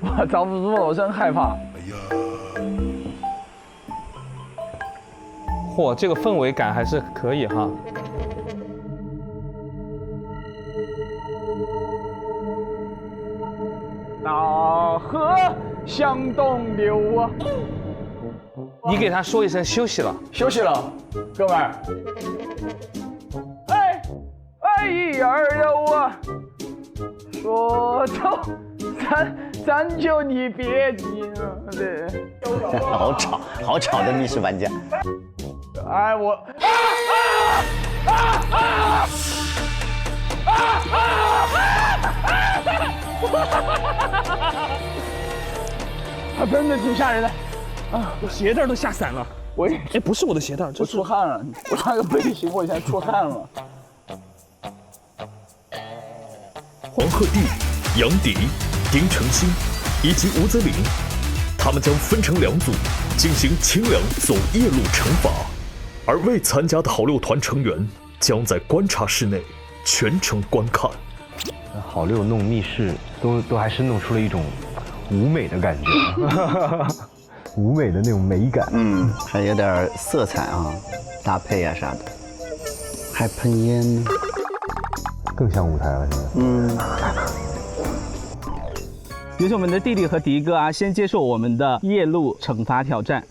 我遭不住了，我真害怕。嚯，这个氛围感还是可以哈。大河向东流啊！你给他说一声休息了。休息了，哥们儿。哎一儿哟啊！说走，咱就你别急了，对。好吵的密室玩家。哎我他真的挺吓人的啊！我鞋带都吓散了。哎，不是我的鞋带，我出汗了，我穿个背心，我现在出汗了。黄鹤棣、杨迪、丁程鑫以及吴泽林，他们将分成2组进行清凉走夜路惩罚，而未参加的好6团成员将在观察室内全程观看。好6弄密室都还是弄出了一种舞美的感觉，舞美的那种美感，还有点色彩啊，搭配啊啥的，还喷烟呢，更像舞台了现在。有请我们的弟弟和迪哥啊，先接受我们的夜路惩罚挑战。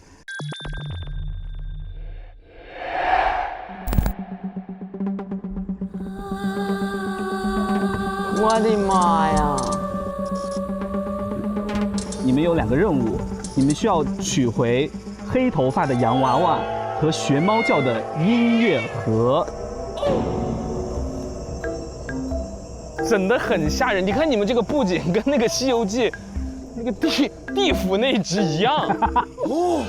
我的妈呀！你们有2个任务，你们需要取回黑头发的洋娃娃和学猫叫的音乐盒。整得很吓人。你看你们这个布景跟那个《西游记》那个地府那一集一样。哦。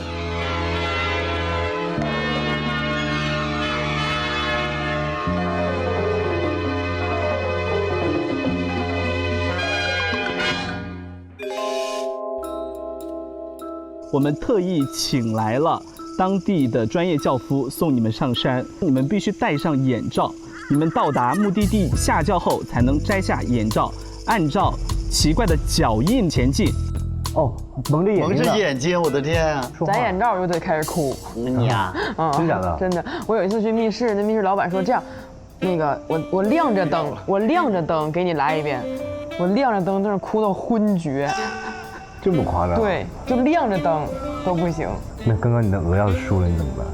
我们特意请来了当地的专业教夫送你们上山，你们必须戴上眼罩。你们到达目的地下轿后才能摘下眼罩，按照奇怪的脚印前进。哦，蒙着眼睛。蒙着眼睛，我的天啊！摘眼罩就得开始哭。你呀，真假的？真的。我有一次去密室，那密室老板说这样，那个我亮着灯，我亮着灯给你来一遍。我亮着灯，在那哭到昏厥。这么夸张？对，就亮着灯都不行。那刚刚你的鹅要是输了，你怎么办？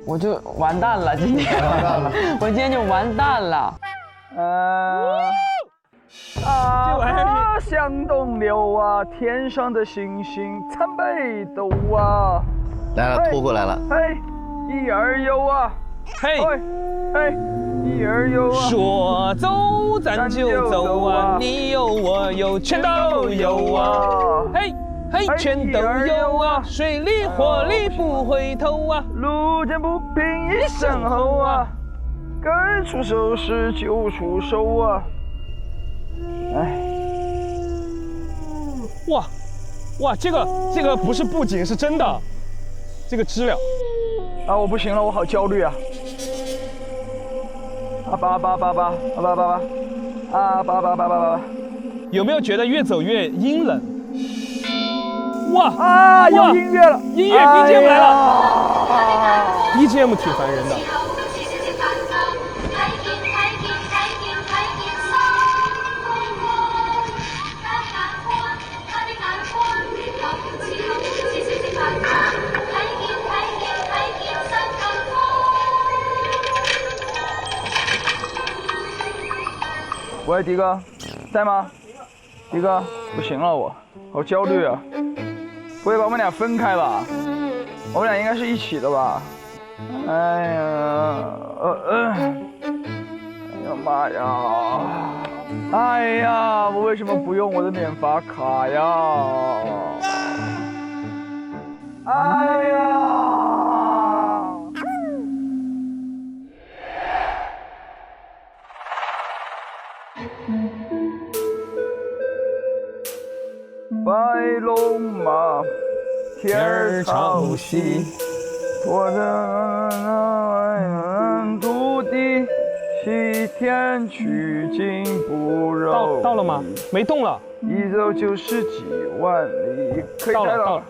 我就完蛋了，今天我今天就完蛋了。啊，向东流啊，天上的星星参北斗啊。来了，拖过来了。嘿，一儿游啊，嘿，嘿，一儿游啊。说走咱就走啊，你有我有全都有啊。嘿。嘿，全都有啊，水里火里不回头啊，路见不平一声吼啊，该出手时就出手啊。哎，哇，这个不是布景，是真的，这个知了。啊，我不行了，我好焦虑啊。有没有觉得越走越阴冷？哇啊！有音乐了，音乐 BGM 来了，BGM 挺烦人的。喂，迪哥，在吗？迪哥，不行了，我好焦虑啊。不会把我们俩分开吧？我们俩应该是一起的吧？哎呀，哎呀妈呀！哎呀，我为什么不用我的免罚卡呀？哎呀！白龙马，天儿朝西，驮着土地，西天去经不容易。到了吗？没动了。一走就是几万里。可以到了，摘了。到了。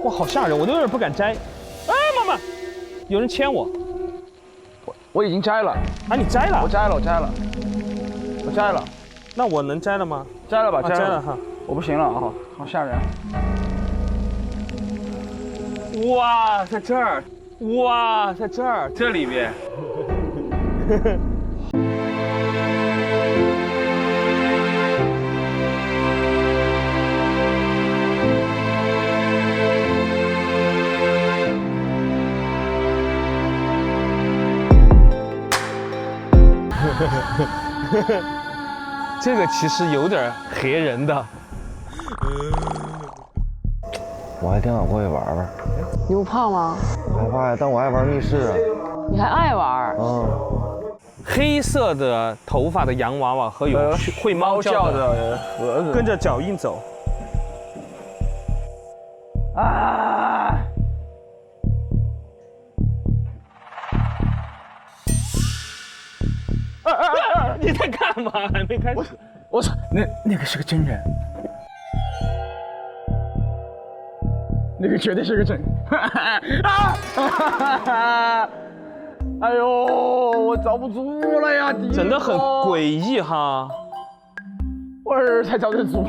哇，好吓人，我都有点不敢摘。哎，妈妈，有人牵我。我已经摘了。啊，你摘了？我摘了，我摘了，我摘了。那我能摘了吗？摘了吧，摘了哈。我不行了啊，好吓人。哇，在这儿。哇，在这儿，这里面。这个其实有点黑人的。我还挺想过去玩玩。你不怕吗？害怕呀，但我爱玩密室啊。你还爱玩？黑色的头发的洋娃娃和有会猫叫的盒子，跟着脚印走。啊！你在干嘛？还没开始。我操，那个是个真人。那个绝对是个真。哎呦，我遭不住了呀！真的很诡异哈。我儿才遭得住。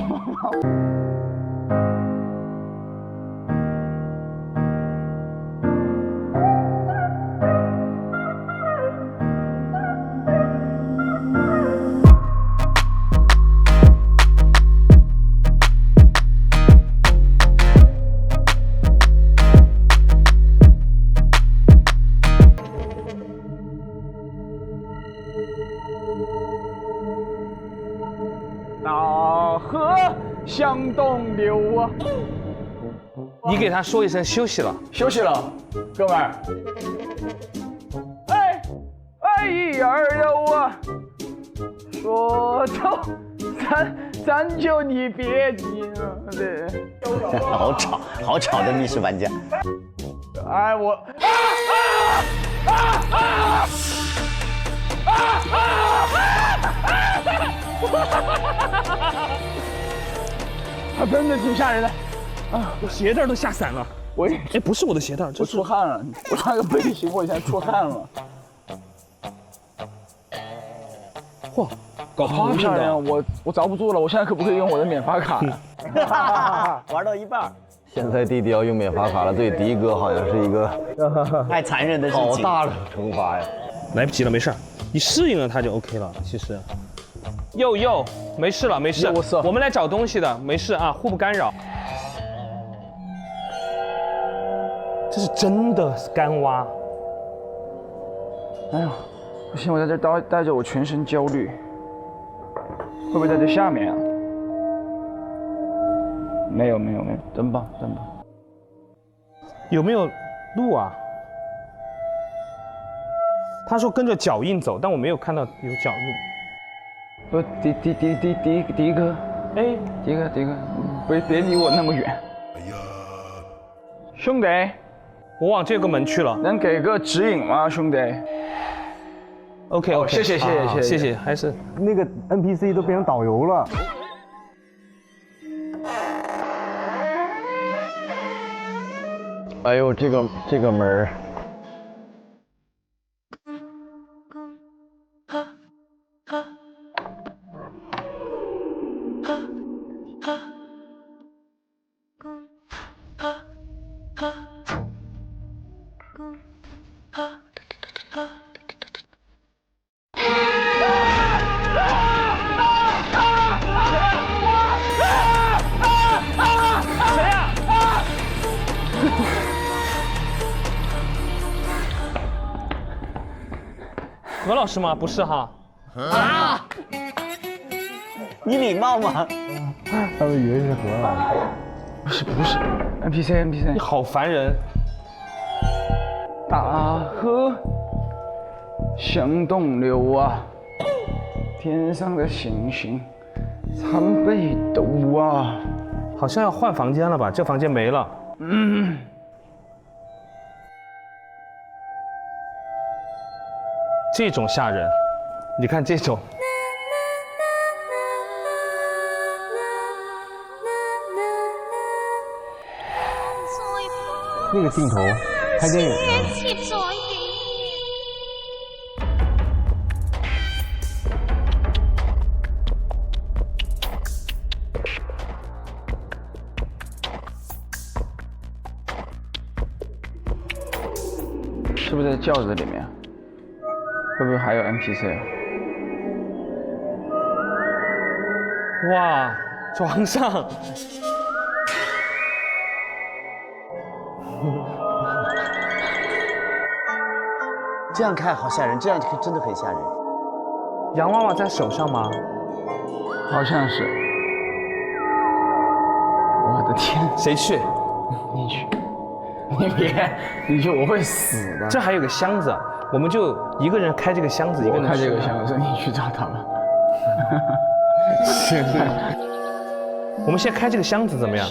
大河向东流啊！你给他说一声休息了。休息了，哥们儿。哎呀呦啊！说走，咱就你别急了，对。好吵的密室玩家。哎我。他真的挺吓人的，啊！我鞋带都吓散了。哎，不是我的鞋带，我出汗了。我穿个背心，我现在出汗了。嚯，搞好吓人啊！我遭不住了，我现在可不可以用我的免罚卡？玩到一半，现在弟弟要用免罚卡了，对迪哥好像是一个太残忍的事情。好大的惩罚呀！来不及了，没事，你适应了它就 OK 了。其实，又没事了，没事。我们来找东西的，没事啊，互不干扰。这是真的干蛙。哎呦，不行，我在这带着我全身焦虑，会不会在这下面啊？没有，等吧。有没有路啊？他说跟着脚印走，但我没有看到有脚印。不，迪哥，哎，迪哥，别离我那么远。兄弟，我往这个门去了。能给个指引吗，兄弟 ？OK， 谢谢，还是那个 NPC 都变成导游了。哎呦，这个门儿。何老师吗？不是哈。啊！你礼貌吗？他们以为是何老师。不是 NPC。你好烦人。大河向东流啊，天上的星星参北斗啊。好像要换房间了吧？这房间没了。这种吓人，你看这种。那个镜头拍电影啊，是不是在轿子里面？会不会还有 NPC 啊？哇，床上。这样看好吓人，这样真的很吓人。洋娃娃在手上吗？好像是。我的天，谁去？你去，你别，你去，我会死的。这还有个箱子，我们就一个人开这个箱子，一个人开这个吃箱子，你去找他们。是。我们先开这个箱子怎么样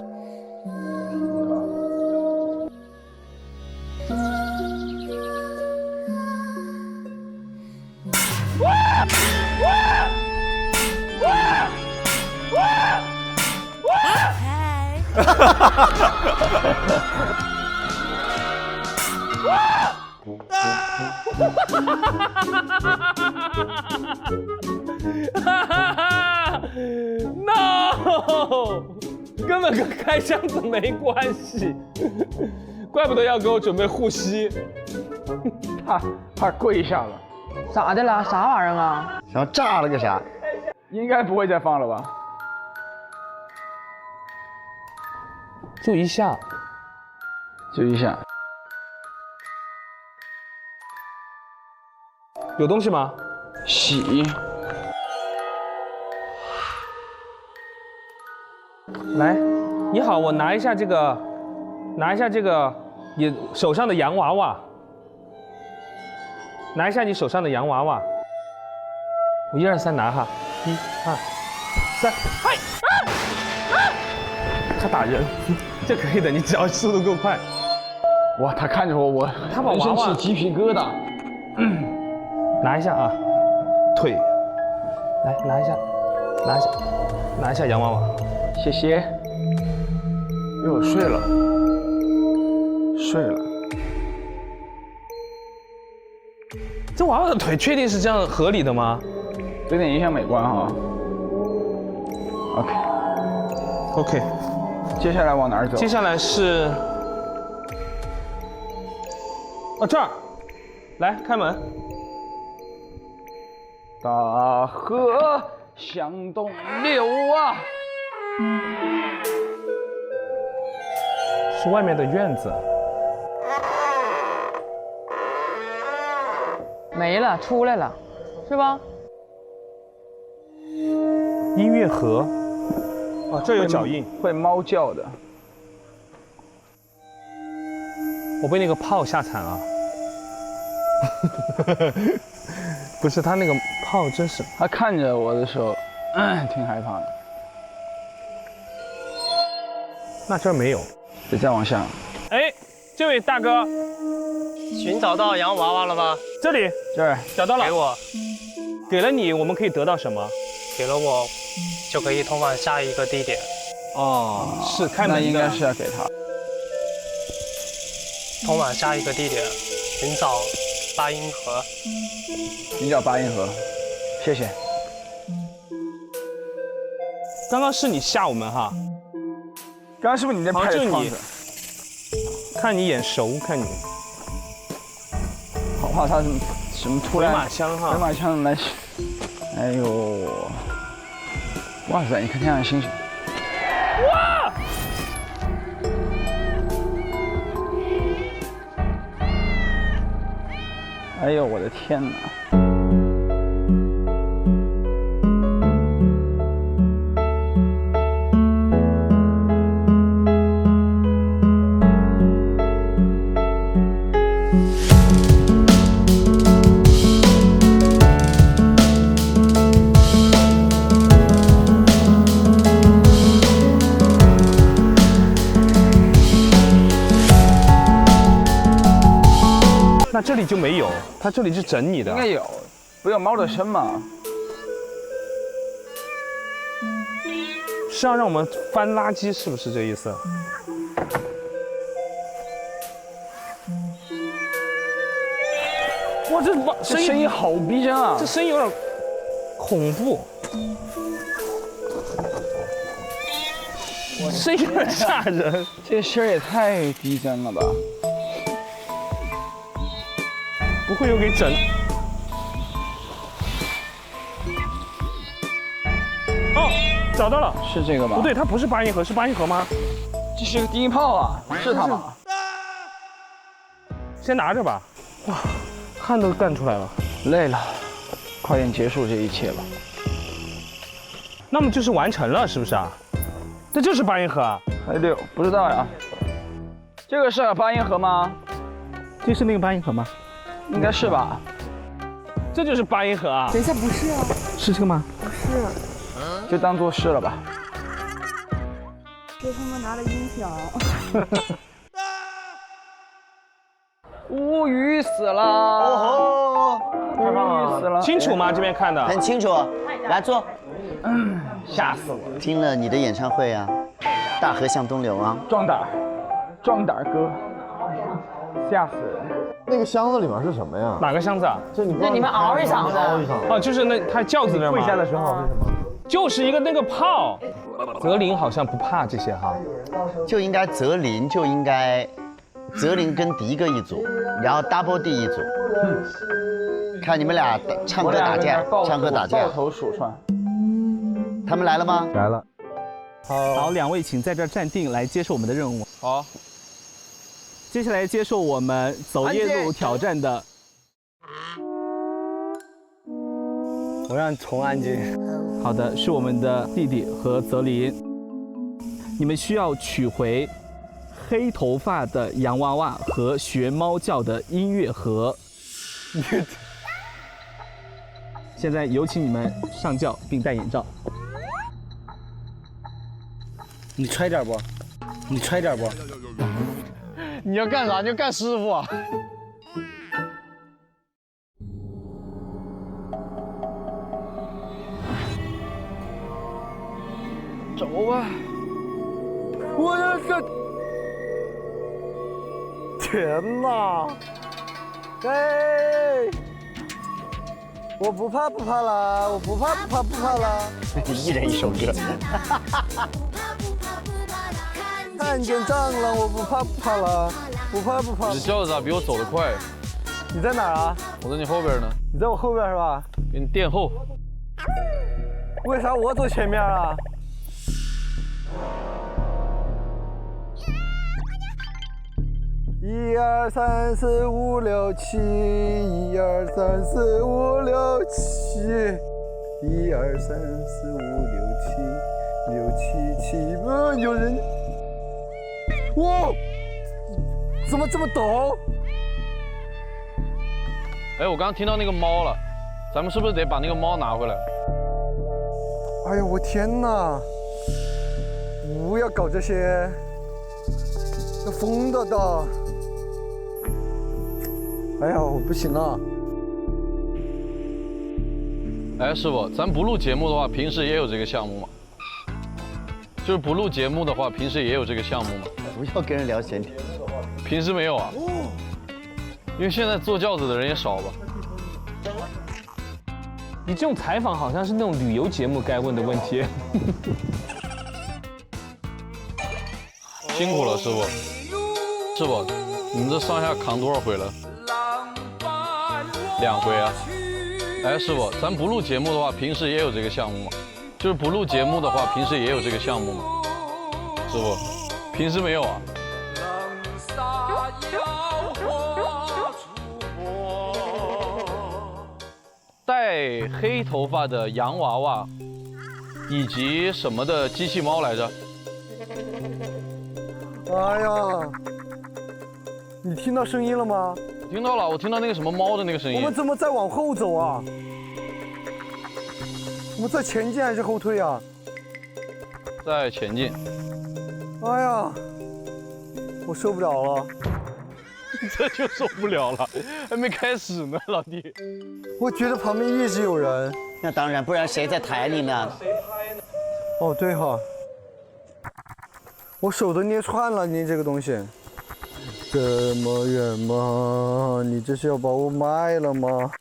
？No， 根本跟开箱子没关系，怪不得要给我准备护膝。他跪下了，咋的了？啥玩意儿啊？然后炸了个啥？应该不会再放了吧？就一下，就一下。有东西吗？洗。来，你好，我拿一下这个，你手上的洋娃娃，拿一下你手上的洋娃娃。我1、2、3拿哈，1、2、3，嗨！他打人，这可以的，你只要速度够快。哇，他看着我他把娃娃起鸡皮疙瘩。拿一下啊，腿，来拿一下，拿一下洋娃娃。谢谢。哟，睡了。这娃娃的腿确定是这样合理的吗？有点影响美观哈。OK， 接下来往哪儿走？接下来是，这儿，来开门。大河向东流啊！是外面的院子。没了，出来了，是吧？音乐盒。这有脚印，会猫叫的。我被那个炮吓惨了。不是，他那个炮真是，他看着我的时候，挺害怕的。那这儿没有，得再往下。哎，这位大哥，寻找到洋娃娃了吗？这里这儿找到了。给我，给了你，我们可以得到什么？给了我，就可以通往下一个地点。哦，是开门的。那应该是要给他。通往下一个地点，寻找八音盒。寻找八音盒，谢谢。刚刚是你吓我们哈。刚刚是不是你在拍的窗子？看你眼熟，看你。好怕他什么突然回马枪哈。回马枪来，哎呦，哇塞！你看天上的星星。哇！哎呦，我的天哪！那那这里就没有，他这里是整你的。应该有，不要猫的声嘛。是要让我们翻垃圾，是不是这意思？哇，这声音好逼真啊！这声音有点恐怖，声音有点吓人。这声也太逼真了吧！不会又给整？哦，找到了，是这个吗？不对，它不是八音盒，是八音盒吗？这是个低音炮啊，是它吗？先拿着吧。哇，汗都干出来了。累了，快点结束这一切吧。那么就是完成了，是不是啊？这就是八音盒啊？还6，不知道呀。这个是八音盒吗？这是那个八音盒吗？应该是吧。这就是八音盒啊？等一下，不是啊，是这个吗？不是，就当做是了吧。这他妈拿的音响。无语死了！哦无语死了！清楚吗？这边看的很清楚，来坐。吓死我了！听了你的演唱会啊，大河向东流啊。壮胆儿，壮胆儿哥，吓死人！那个箱子里面是什么呀？哪个箱子啊？那你们嗷一嗓子。哦，就是那他轿子那儿吗？跪下的时候是什么？就是一个那个炮。泽林好像不怕这些哈。就应该泽林跟迪哥一组，然后 Double D 一组。看你们俩唱歌打架，唱歌打架抱。头鼠窜。他们来了吗？来了。好，2位请在这儿站定，来接受我们的任务。好，接下来接受我们走夜路挑战的。我让虫安静。好的，是我们的弟弟和泽林。你们需要取回黑头发的洋娃娃和学猫叫的音乐盒。现在有请你们上轿并戴眼罩。你揣点不？你揣点不？你要干啥？你就干师傅啊！走吧。我的个天哪！哎，我不怕不怕啦，我不怕不怕不怕啦。一人一首歌。看见蟑螂，我不怕不怕啦，不怕不怕。你叫的咋比我走得快？你在哪儿啊？我在你后边呢。你在我后边是吧？给你垫后。为啥我走前面啊？1、2、3、4、5、6、7，1、2、3、4、5、6、7，1、2、3、4、5、6、7，6、7、7，有人！哇，怎么这么陡？哎，我刚刚听到那个猫了，咱们是不是得把那个猫拿回来？哎呀，我天哪！不要搞这些，要疯的的。哎呀，我不行了。哎，师傅，咱不录节目的话，平时也有这个项目吗？就是不录节目的话，平时也有这个项目吗？不要跟人聊闲天。平时没有啊？因为现在坐轿子的人也少吧。你这种采访好像是那种旅游节目该问的问题。辛苦了，师傅。师傅，你们这上下扛多少回了？2回啊。哎，师傅，咱不录节目的话，平时也有这个项目吗？就是不录节目的话，平时也有这个项目吗？师傅，平时没有啊？带黑头发的洋娃娃，以及什么的机器猫来着？哎呀，你听到声音了吗？听到了，我听到那个什么猫的那个声音。我们怎么在往后走啊？我们在前进还是后退啊？在前进。哎呀，我受不了了。这就受不了了，还没开始呢，老弟。我觉得旁边一直有人。那当然，不然谁在抬你呢？哦，对哈，我手都捏串了，捏这个东西。这么远吗？你这是要把我卖了吗？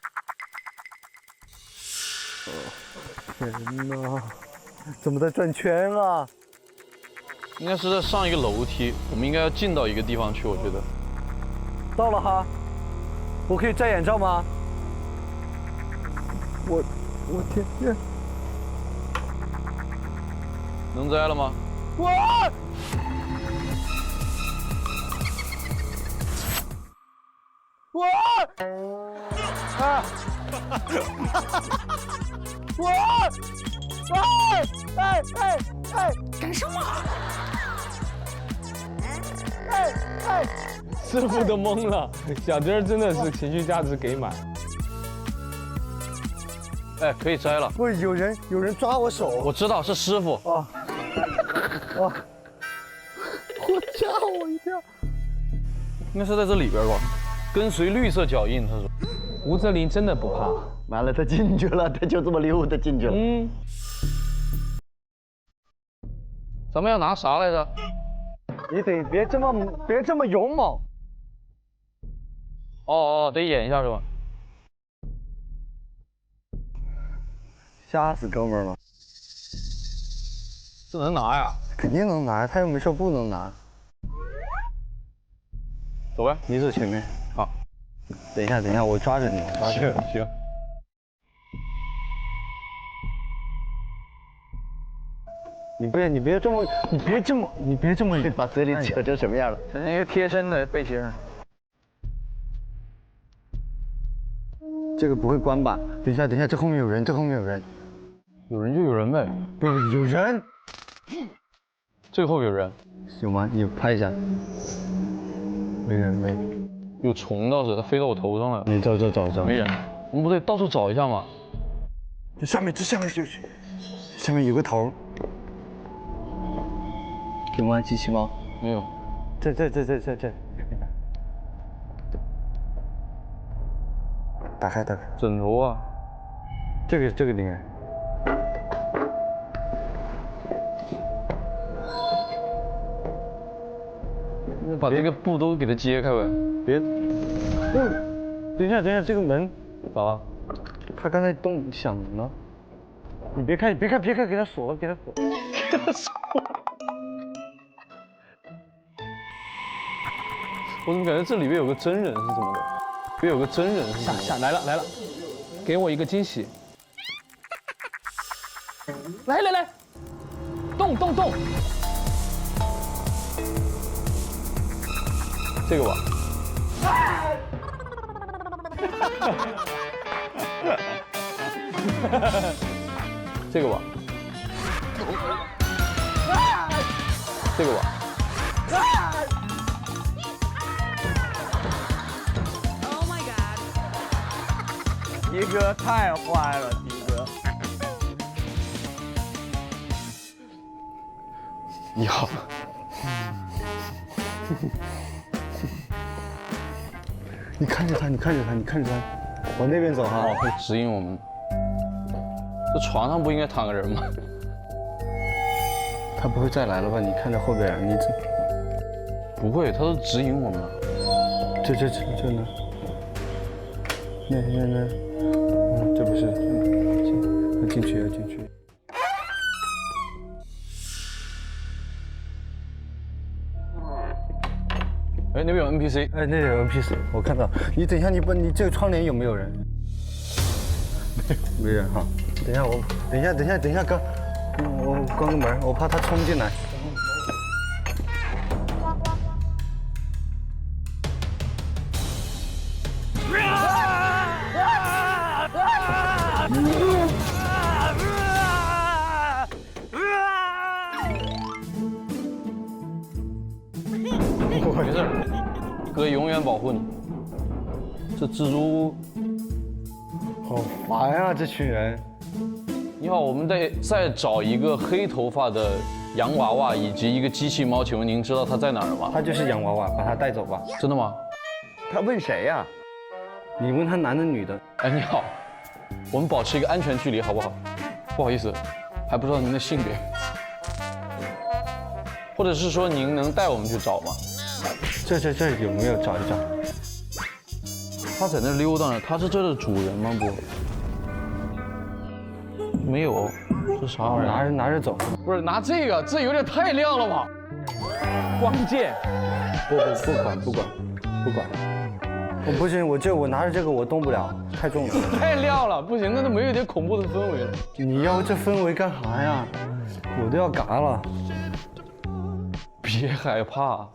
天哪，怎么在转圈啊？应该是在上一个楼梯，我们应该要进到一个地方去，我觉得。到了哈，我可以摘眼罩吗？我天天，能摘了吗？哇！哇！啊！哇！哎！干什么？师傅都懵了，小丁真的是情绪价值给满。哎，可以摘了。不是有人抓我手，我知道是师傅。啊！我吓我一跳。应该是在这里边吧，跟随绿色脚印，他说。吴泽林真的不怕。完了，他进去了，他就这么溜达进去了。咱们要拿啥来着？你得别这么勇猛。哦，得演一下是吧？吓死哥们儿了！这能拿呀？肯定能拿，他又没说不能拿。走呗，你走前面。好。等一下，我抓着你。行。你别这么，把嘴里扯成什么样了？成一个贴身的背心。这个不会关吧？等一下，这后面有人，有人就有人呗。不是有人。这个后面有人。有吗？你拍一下。没人。有虫倒是，它飞到我头上了。你找。没人。我们不得到处找一下吗？这下面就是下面有个头。有吗？机器猫？没有。这。打开。枕头啊。这个应该。把这个布都给它揭开呗。别。等一下，这个门咋了？他刚才动响了。你别开，给他锁了。我怎么感觉这里面有个真人是怎么的？下来了，给我一个惊喜！来，动！这个吧。这个吧。这个吧。迪哥太坏了，迪哥。你好。你看着他，往那边走哈。哦，会指引我们。这床上不应该躺个人吗？他不会再来了吧？你看着后边，你这不会，他都指引我们了。这呢？那，这不是，要进去。哎，那边有 NPC。哎，那有 NPC，我看到。你等一下，你这个窗帘有没有人？没人哈。等一下，哥，我关个门，我怕他冲进来。没事，哥永远保护你。这蜘蛛好烦啊，这群人。你好，我们再找一个黑头发的洋娃娃以及一个机器猫，请问您知道它在哪儿吗？他就是洋娃娃，把他带走吧。真的吗？他问谁呀？你问他男的女的？哎，你好，我们保持一个安全距离好不好？不好意思，还不知道您的性别，或者是说您能带我们去找吗？这有没有找一找？他在那溜达呢，他是这的主人吗？不，没有，这啥玩意儿？拿着走。不是拿这个，这有点太亮了吧？光剑，不管。我不行，我拿着这个我动不了，太重了。太亮了，不行，那都没有一点恐怖的氛围了。你要这氛围干啥呀？我都要嘎了。别害怕。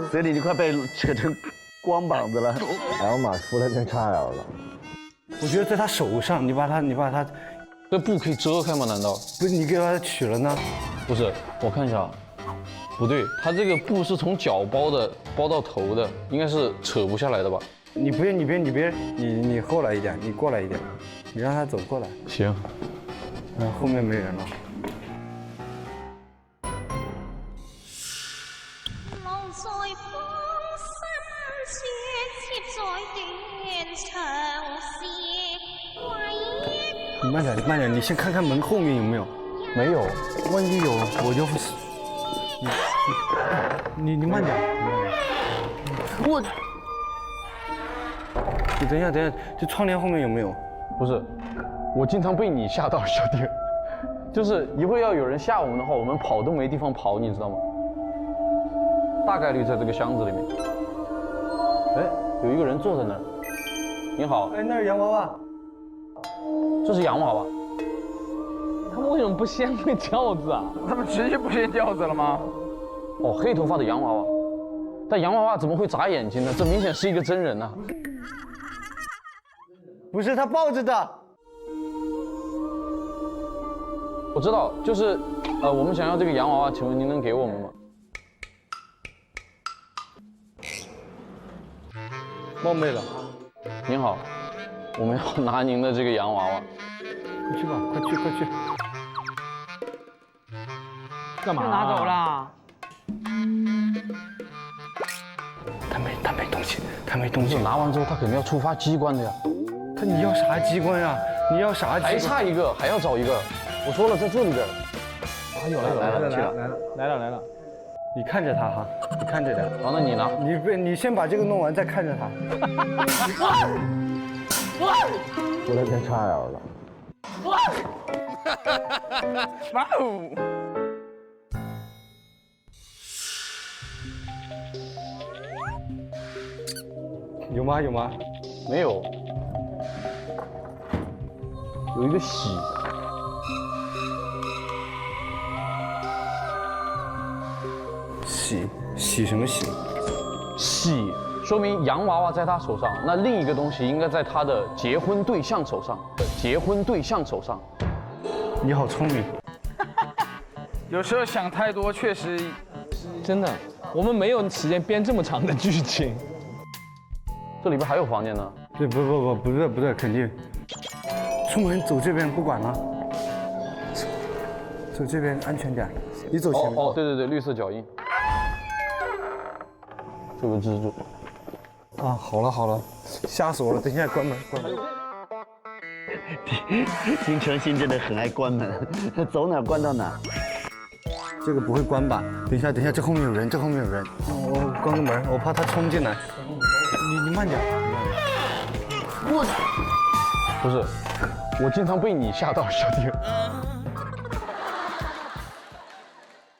嘴里你快被扯成光膀子了。L 码出来变XL了。我觉得在他手上，你把他，这布可以遮开吗？难道不是你给他取了呢？不是，我看一下，不对，他这个布是从脚包到头的，应该是扯不下来的吧？你别，你后来一点，你过来一点，你让他走过来。行。后面没人了。你慢点，你先看看门后面有没有。没有，万一有我就你慢点。我，你等一下，这窗帘后面有没有？不是，我经常被你吓到，小弟。就是一会儿要有人吓我们的话，我们跑都没地方跑，你知道吗？大概率在这个箱子里面。哎，有一个人坐在那儿。你好。哎，那是洋娃娃。这是洋娃娃。他们为什么不掀个轿子啊？他们直接不掀轿子了吗？哦，黑头发的洋娃娃。但洋娃娃怎么会眨眼睛呢？这明显是一个真人呐。不是，他抱着的。我知道，就是我们想要这个洋娃娃，请问您能给我们吗？冒昧了。您好，我们要拿您的这个洋娃娃。快去吧，快去。干嘛？拿走了。他没东西。拿完之后，他肯定要触发机关的呀。你要啥机关呀？你要啥机关？还差一个，还要找一个。我说了，在这里边。来了。你看着他哈，你看着点。好，那你拿。你先把这个弄完，再看着他。出来变XL了。哇哦！有吗？没有。有一个喜。喜什么喜？喜说明洋娃娃在他手上，那另一个东西应该在他的结婚对象手上。你好聪明。有时候想太多，确实。真的，我们没有时间编这么长的剧情。这里边还有房间呢。对，不对，肯定。出门走这边不管了，走这边安全点。你走前面。哦，对，绿色脚印。这个蜘蛛。啊，好了，吓死我了！等一下关门。金城心真的很爱关门，走哪关到哪。这个不会关吧？等一下，这后面有人。我关个门，我怕他冲进来。你慢点。不是，我经常被你吓到，小弟。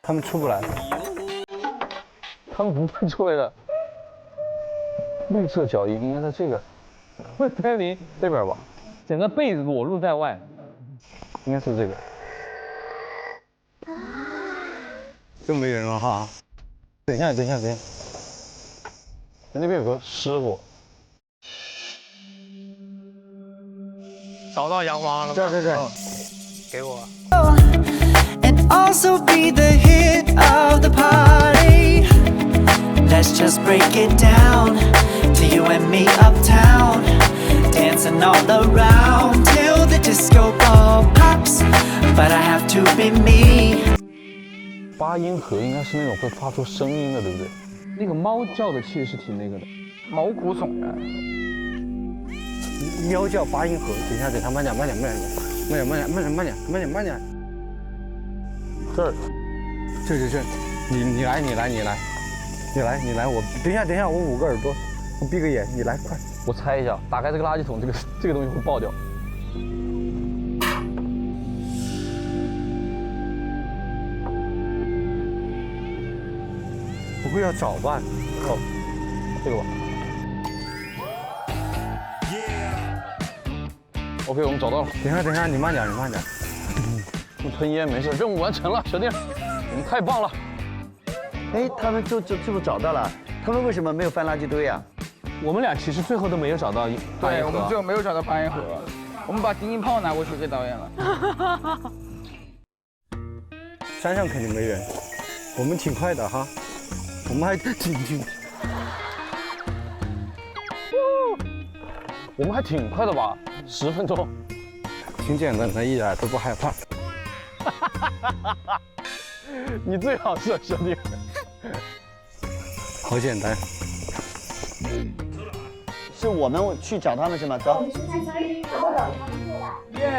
他们出不来。他们不会出来的。绿色脚印应该在这个，会推理这边吧？整个被子裸露在外，应该是这个。又没人了哈。等一下。那边有个师傅。找到洋娃了吗？这。给我。And also be the hit of the party. Let's just break it down to you and me uptown, dancing all around till the disco ball pops. But I have to be me. 八音盒应该是那种会发出声音的，对不对？那个猫叫的其实是挺那个的，毛骨悚然。喵叫八音盒，等一下，慢点。这儿，这，你来，我等一下，我5个耳朵，我闭个眼，你来快。我猜一下，打开这个垃圾桶，这个东西会爆掉。不会要找吧？哦，这个吧。OK， 我们找到了。等一下，你慢点。不吞烟没事，任务完成了，小弟，你们太棒了。哎，他们就找到了，他们为什么没有翻垃圾堆啊？我们俩其实最后都没有找到八音对，盒。我们最后没有找到八音盒，我们把低音炮拿过去给导演了。山上肯定没人，我们挺快的哈，我们还我们还挺快的吧，10分钟，挺简单的，一点都不害怕。你最好是小弟，好简单。是我们去找他们是吗？走。我们去看小雨，找不找他们？